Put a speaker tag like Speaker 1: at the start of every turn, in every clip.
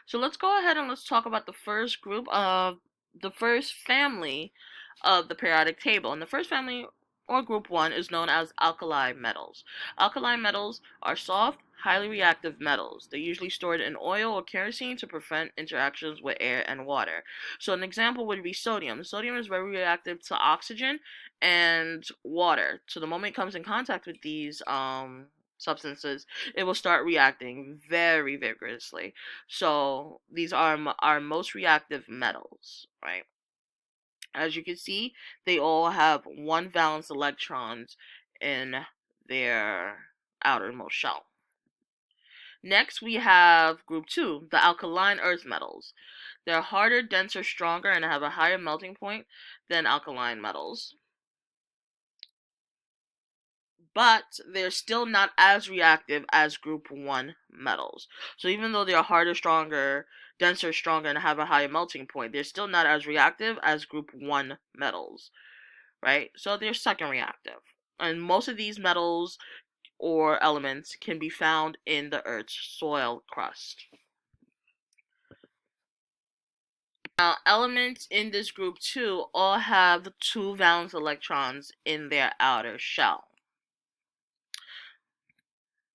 Speaker 1: So let's go ahead and let's talk about the first family of the periodic table. And the first family, or group 1, is known as alkali metals. Alkali metals are soft, highly reactive metals. They're usually stored in oil or kerosene to prevent interactions with air and water. So an example would be sodium. Sodium is very reactive to oxygen and water. So the moment it comes in contact with these substances, it will start reacting very vigorously. So these are our most reactive metals, right? As you can see, they all have one valence electrons in their outermost shell. Next, we have group 2, the alkaline earth metals. They're harder, denser, stronger, and have a higher melting point than alkaline metals. But they're still not as reactive as group 1 metals. So even though they're harder, stronger, denser, stronger, and have a higher melting point, they're still not as reactive as group 1 metals, right? So they're second reactive. And most of these metals or elements can be found in the Earth's soil crust. Now, elements in this group 2 all have 2 valence electrons in their outer shell.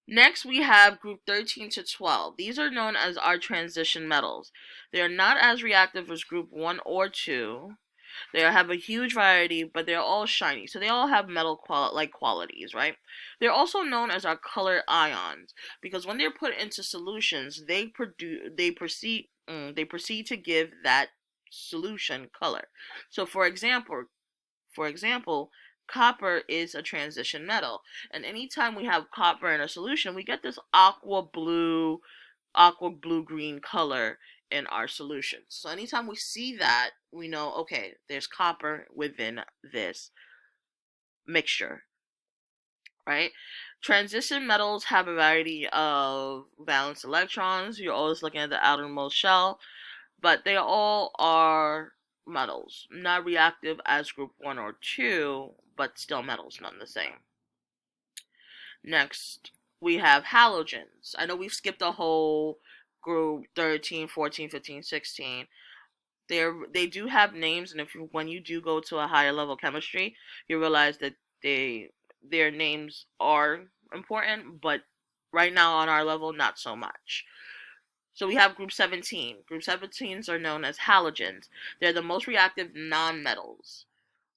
Speaker 1: Next, we have group 13 to 12. These are known as our transition metals. They are not as reactive as group 1 or 2. They have a huge variety, but they're all shiny. So they all have metal qualities, right? They're also known as our color ions because when they're put into solutions, they proceed to give that solution color. So for example, copper is a transition metal, and anytime we have copper in a solution, we get this aqua blue green color in our solutions. So anytime we see that, we know, okay, there's copper within this mixture, right? Transition metals have a variety of valence electrons. You're always looking at the outermost shell, but they all are metals, not reactive as group 1 or 2, but still metals none the same. Next, we have halogens. I know we've skipped a whole group 13, 14, 15, 16. They do have names, and when you do go to a higher level chemistry, you realize that their names are important, but right now on our level, not so much. So we have group 17. Group 17s are known as halogens. They're the most reactive nonmetals,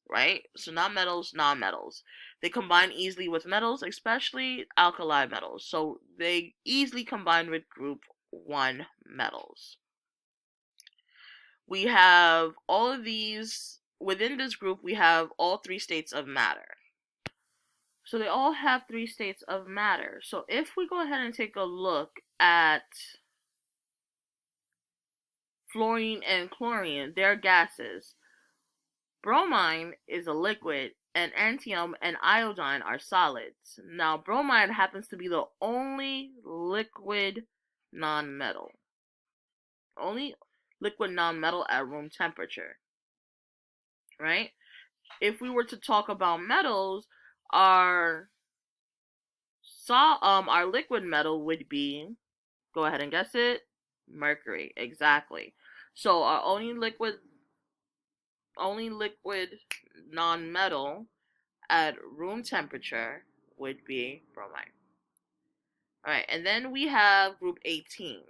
Speaker 1: right? So nonmetals. They combine easily with metals, especially alkali metals. So they easily combine with group 1 metals. We have all of these, within this group, we have all 3 states of matter. So they all have 3 states of matter. So if we go ahead and take a look at fluorine and chlorine, they're gases. Bromine is a liquid, and antium and iodine are solids. Now, bromine happens to be the only liquid nonmetal. Only liquid nonmetal at room temperature, right? If we were to talk about metals, our our liquid metal would be, go ahead and guess it, mercury. Exactly. So our only liquid non-metal at room temperature would be bromine. Alright, and then we have group 18.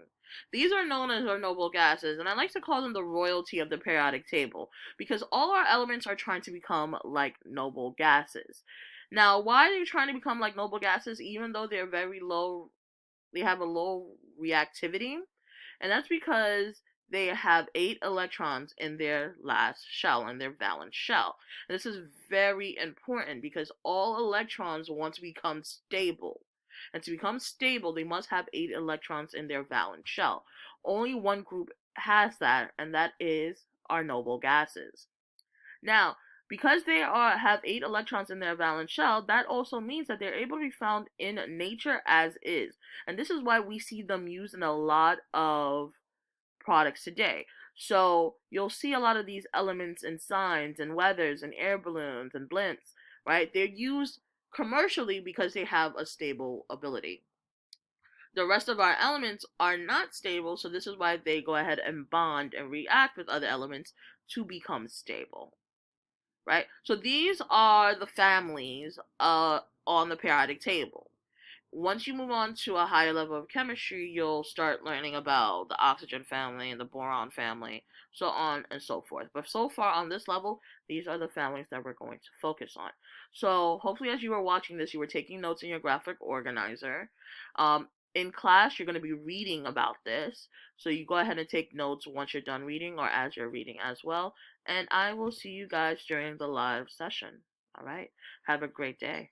Speaker 1: These are known as our noble gases, and I like to call them the royalty of the periodic table, because all our elements are trying to become like noble gases. Now, why are they trying to become like noble gases, even though they're very low, they have a low reactivity? And that's because they have 8 electrons in their last shell, in their valence shell. And this is very important because all electrons want to become stable. And to become stable, they must have 8 electrons in their valence shell. Only one group has that, and that is our noble gases. Now, because they have 8 electrons in their valence shell, that also means that they're able to be found in nature as is. And this is why we see them used in a lot of products today. So you'll see a lot of these elements in signs and weathers and air balloons and blimps, right? They're used commercially because they have a stable ability. The rest of our elements are not stable, so this is why they go ahead and bond and react with other elements to become stable, right? So these are the families on the periodic table. Once you move on to a higher level of chemistry, you'll start learning about the oxygen family and the boron family, so on and so forth. But so far on this level, these are the families that we're going to focus on. So hopefully as you were watching this, you were taking notes in your graphic organizer. In class, you're going to be reading about this. So you go ahead and take notes once you're done reading or as you're reading as well. And I will see you guys during the live session. All right. Have a great day.